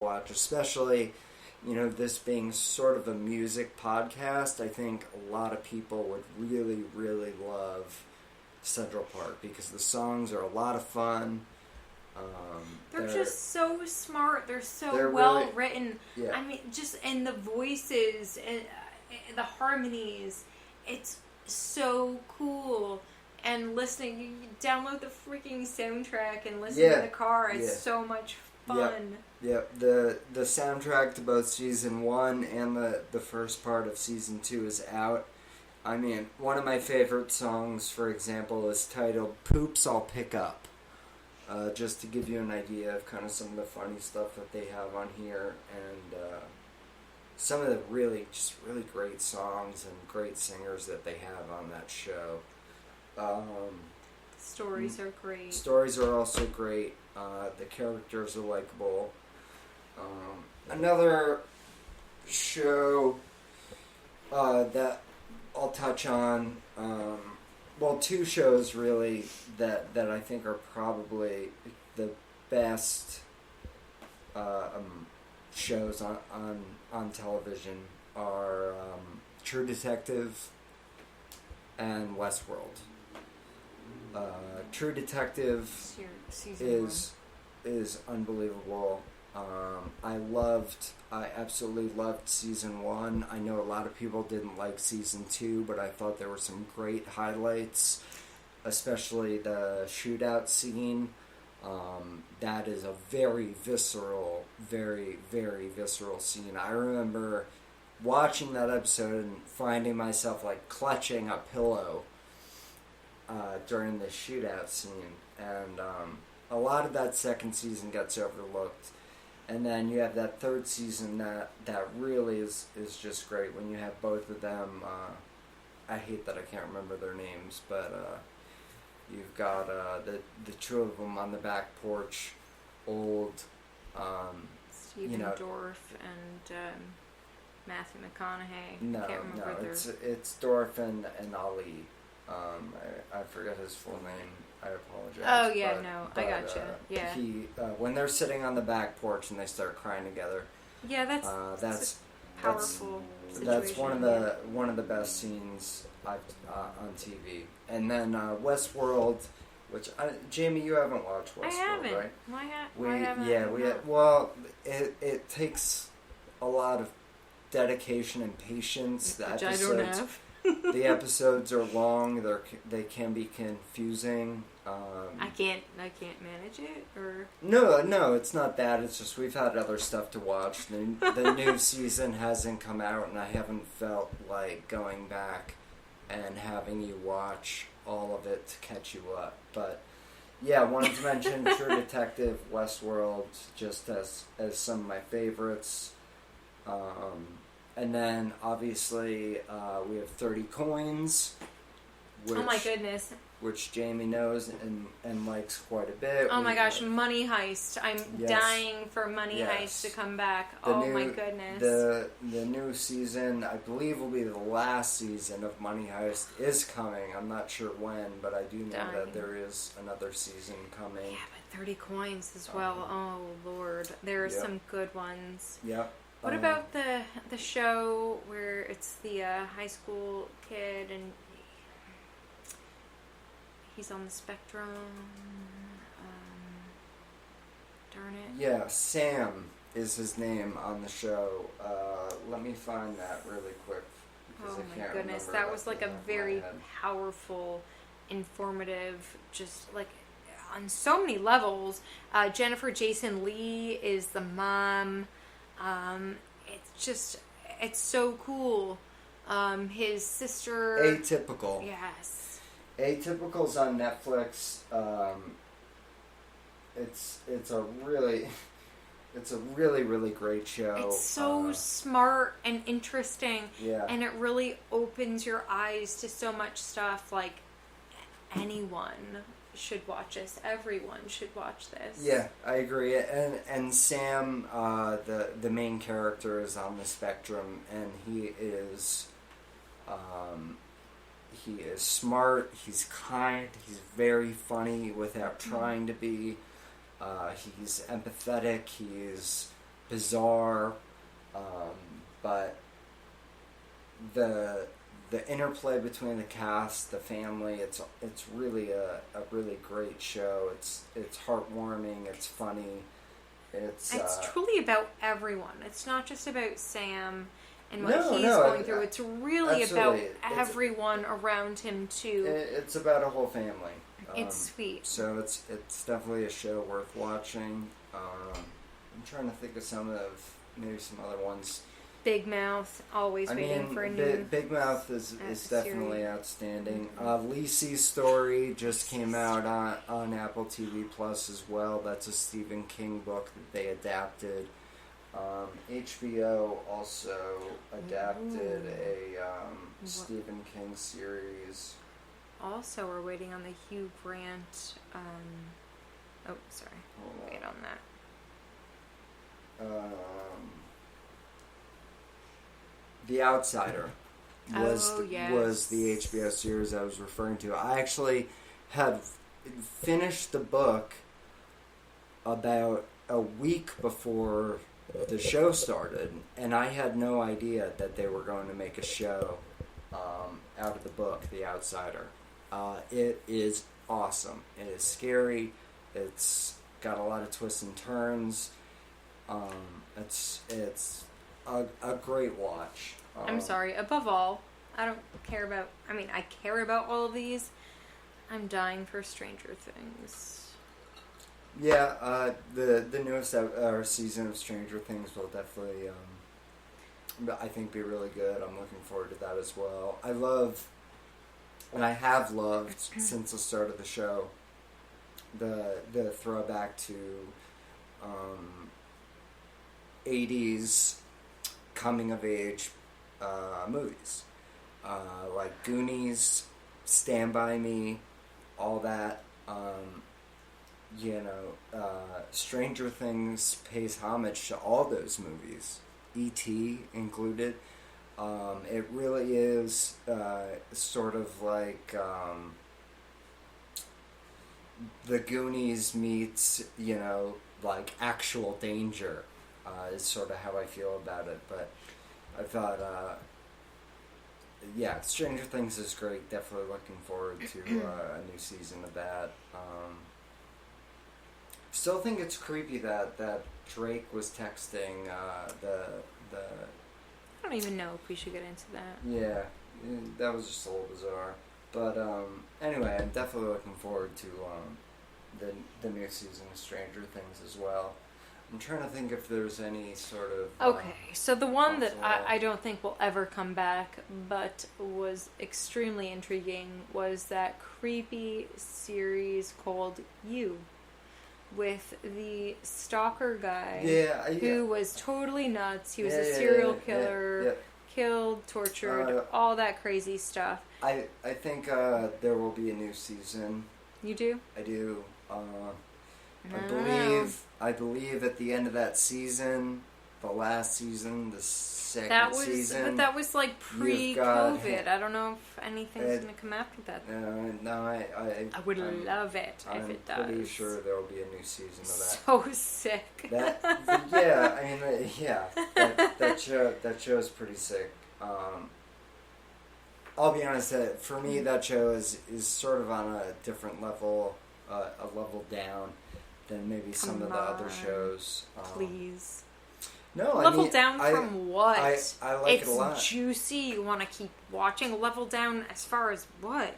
watch, especially, this being sort of a music podcast. I think a lot of people would really, really love Central Park because the songs are a lot of fun. They're just so smart. They're well really, written. Yeah. I mean, just and the voices and the harmonies. It's so cool. And listening, you download the freaking soundtrack and listen in the car. It's so much fun. Yep. The soundtrack to both season 1 and the first part of season 2 is out. I mean, one of my favorite songs, for example, is titled "Poops I'll Pick Up." Just to give you an idea of kind of some of the funny stuff that they have on here, and some of the really great songs and great singers that they have on that show. Stories are great. Stories are also great. The characters are likable. Another show that I'll touch on, two shows really that I think are probably the best shows on television are True Detective and Westworld. True Detective is unbelievable. I absolutely loved season 1. I know a lot of people didn't like season 2, but I thought there were some great highlights, especially the shootout scene. That is a very visceral scene. I remember watching that episode and finding myself clutching a pillow during the shootout scene, and a lot of that second season gets overlooked, and then you have that third season that really is just great when you have both of them. I hate that I can't remember their names, but you've got the two of them on the back porch, old Stephen Dorff and Matthew McConaughey. No, it's Dorff and Ali. I forget his full name. I apologize. Oh yeah, I gotcha. Yeah. When they're sitting on the back porch and they start crying together. Yeah, that's powerful. That's one of the best scenes on TV. And then Westworld, which Jamie, you haven't watched Westworld, I haven't. right? Why haven't? Yeah, well, it takes a lot of dedication and patience. Which I don't have. The episodes are long. They can be confusing. I can't manage it, or no, it's not that. It's just we've had other stuff to watch. The new season hasn't come out, and I haven't felt like going back and having you watch all of it to catch you up. But yeah, wanted to mention True Detective, Westworld, just as some of my favorites. And then, obviously, we have 30 Coins. Oh my goodness. Which Jamie knows and likes quite a bit. Oh my gosh, Money Heist. I'm dying for Money Heist to come back. My goodness. The new season, I believe will be the last season of Money Heist, is coming. I'm not sure when, but I do know that there is another season coming. Yeah, but 30 Coins as well. Oh, Lord. There are some good ones. Yep. What about the show where it's the high school kid and he's on the spectrum? Darn it. Yeah, Sam is his name on the show. Let me find that really quick. Oh my goodness, that was like a very powerful, informative, just like on so many levels. Jennifer Jason Leigh is the mom. It's so cool. His sister... Atypical. Yes. Atypical's on Netflix. It's a really great show. It's so smart and interesting. Yeah. And it really opens your eyes to so much stuff. Like, anyone should watch this. Everyone should watch this. Yeah, I agree. And Sam, the main character, is on the spectrum, and he is smart. He's kind. He's very funny without trying to be. He's empathetic. He's bizarre, but the interplay between the cast, the family, it's really a really great show. It's heartwarming, it's funny. It's truly about everyone. It's not just about Sam and what he's going through. It's really about everyone around him too. It's about a whole family. It's sweet. So it's definitely a show worth watching. I'm trying to think of some other ones. Big Mouth, always waiting for a new... Big Mouth is definitely outstanding. Lisey's Story just came out on Apple TV Plus as well. That's a Stephen King book that they adapted. HBO also adapted a Stephen King series. Also, we're waiting on the Hugh Grant... Wait on that. The Outsider was the HBO series I was referring to. I actually had finished the book about a week before the show started, and I had no idea that they were going to make a show out of the book, The Outsider. It is awesome. It is scary. It's got a lot of twists and turns. It's a great watch. I'm sorry. Above all, I don't care about... I mean, I care about all of these. I'm dying for Stranger Things. Yeah, the newest season of Stranger Things will definitely, I think, be really good. I'm looking forward to that as well. I love, and I have loved since the start of the show, the throwback to 80s coming of age movies, like Goonies, Stand By Me, all that. Stranger Things pays homage to all those movies, E.T. included. It really is sort of like the Goonies meets, like Actual Danger, is sort of how I feel about it. But I thought, Stranger Things is great. Definitely looking forward to a new season of that. Still think it's creepy that Drake was texting the. I don't even know if we should get into that. Yeah, that was just a little bizarre. But anyway, I'm definitely looking forward to the new season of Stranger Things as well. I'm trying to think if there's any sort of... Okay, so the one that I don't think will ever come back, but was extremely intriguing, was that creepy series called You, with the stalker guy who was totally nuts. He was a serial killer, killed, tortured, all that crazy stuff. I think there will be a new season. You do? I do. I believe at the end of that season, the last season, the second season. But that was like pre-COVID. I don't know if anything's going to come after that. I would love it if it does. I'm pretty sure there will be a new season of that. So sick. That show is pretty sick. I'll be honest, for me that show is sort of on a different level, a level down than maybe some of the other shows. Please. No, level down from what? I like it a lot. It's juicy. You want to keep watching. Level down as far as what?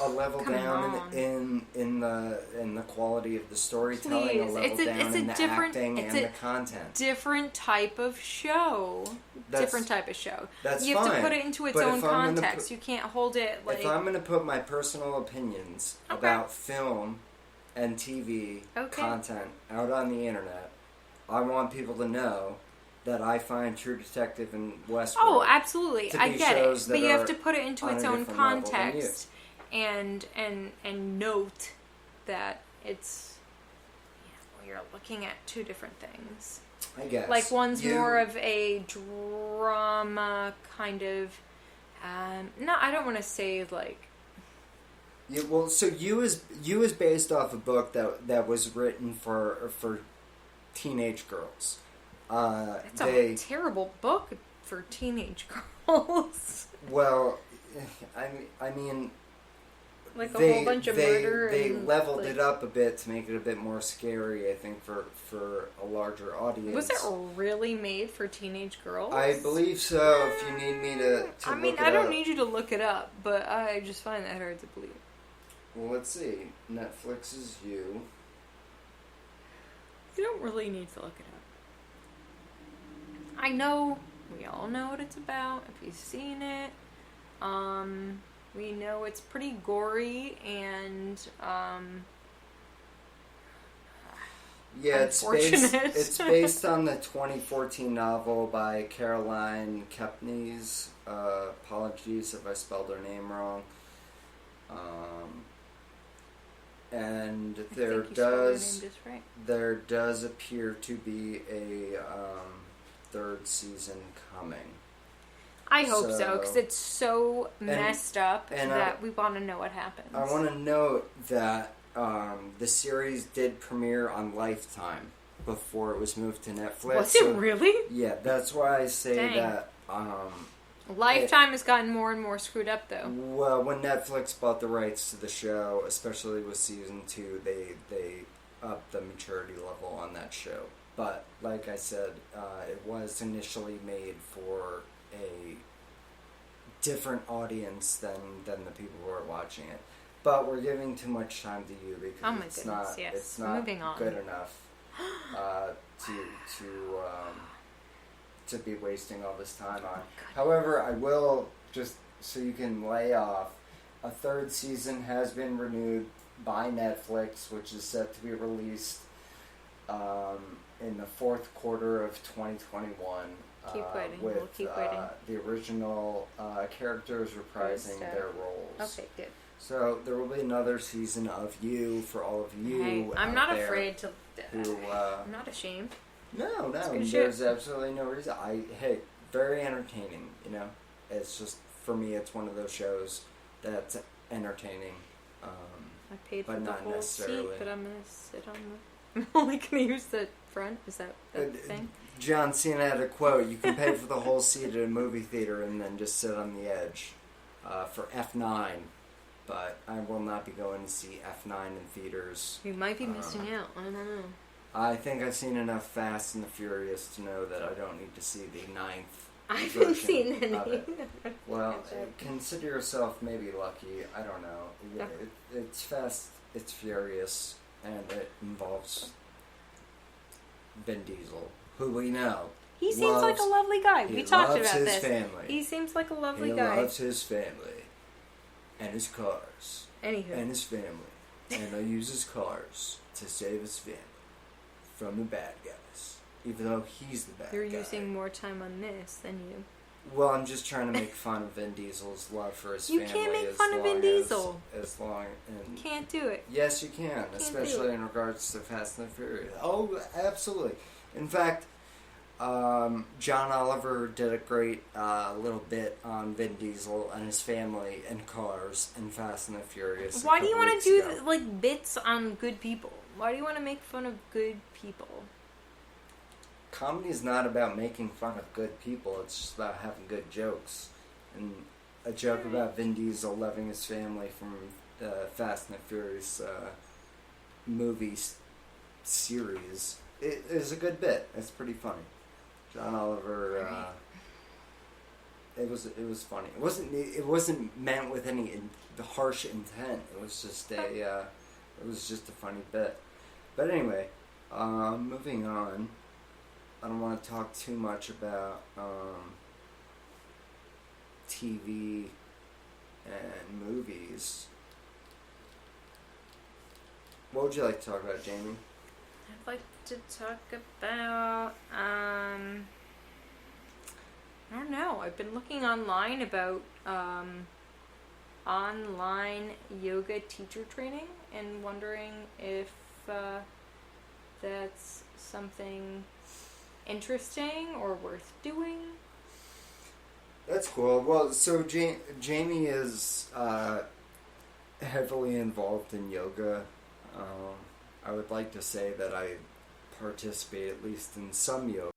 A level down in the quality of the storytelling. Please. A level down in the acting and the content. Different type of show. Different type of show. That's you have to put it into its own context. You can't hold it like... If I'm going to put my personal opinions about film and TV content out on the internet, I want people to know that I find True Detective and Westworld. Oh, absolutely. I get it. But you have to put it into its own context and note that it's... you're looking at two different things. I guess. Like one's more of a drama kind of... no, I don't want to say like... Yeah, well, so you is based off a book that was written for teenage girls. It's a terrible book for teenage girls. Well, I mean, like a whole bunch of murder. They leveled it up a bit to make it a bit more scary, I think, for a larger audience. Was it really made for teenage girls? I believe so. If you need me to I mean, I don't need you to look it up, but I just find that hard to believe. Well, let's see. Netflix's You. You don't really need to look it up. I know, we all know what it's about, if you've seen it. We know it's pretty gory and, yeah, it's based on the 2014 novel by Caroline Kepnes. Apologies if I spelled her name wrong. And there does appear to be a third season coming. I hope so, because it's so messed up that we want to know what happens. I want to note that the series did premiere on Lifetime before it was moved to Netflix. Was it really? Yeah, that's why I say that. Lifetime has gotten more and more screwed up, though. Well, when Netflix bought the rights to the show, especially with season 2, they upped the maturity level on that show. But, like I said, it was initially made for a different audience than the people who are watching it. But we're giving too much time to you because it's not good enough to be wasting all this time on. However, I will, just so you can lay off, a third season has been renewed by Netflix, which is set to be released in the fourth quarter of 2021. Keep waiting. With we'll keep waiting. The original characters reprising their roles. Okay, good. So there will be another season of You for all of you. Hey, I'm not afraid to. Who, I'm not ashamed. No, there's absolutely no reason. Very entertaining. You know, it's just for me, it's one of those shows that's entertaining. I paid for but the not whole necessarily. seat, but I'm gonna sit on the. I'm only gonna use the front. Is that the thing? John Cena had a quote: "You can pay for the whole seat at a movie theater and then just sit on the edge." For F9, but I will not be going to see F9 in theaters. You might be missing out. I don't know. I think I've seen enough Fast and the Furious to know that I don't need to see the 9th. I haven't seen any. Well, consider yourself maybe lucky. I don't know. It's Fast, it's Furious, and it involves Vin Diesel, who we know. He seems like a lovely guy. We talked about this. Family. He seems like a lovely guy. He loves his family and his cars. Anywho. And his family. And he'll use his cars to save his family from the bad guys. Even though he's the bad guy. You're using more time on this than you. Well, I'm just trying to make fun of Vin Diesel's love for his family. You can't make fun of Vin Diesel. You can't do it. Yes, you can. Especially in regards to Fast and the Furious. Oh, absolutely. In fact, John Oliver did a great little bit on Vin Diesel and his family and cars and Fast and the Furious. Why do you want to do bits on good people? Why do you want to make fun of good people? Comedy is not about making fun of good people. It's just about having good jokes. And a joke about Vin Diesel loving his family from the Fast and the Furious movie series. It is a good bit. It's pretty funny. John Oliver, it was funny. It wasn't meant with any harsh intent. It was just a funny bit. But anyway, moving on. I don't want to talk too much about TV and movies. What would you like to talk about, Jamie? I'd like to talk about, I don't know. I've been looking online about online yoga teacher training and wondering if that's something interesting or worth doing. That's cool. Well, so Jamie is heavily involved in yoga. I would like to say that I participate at least in some yoga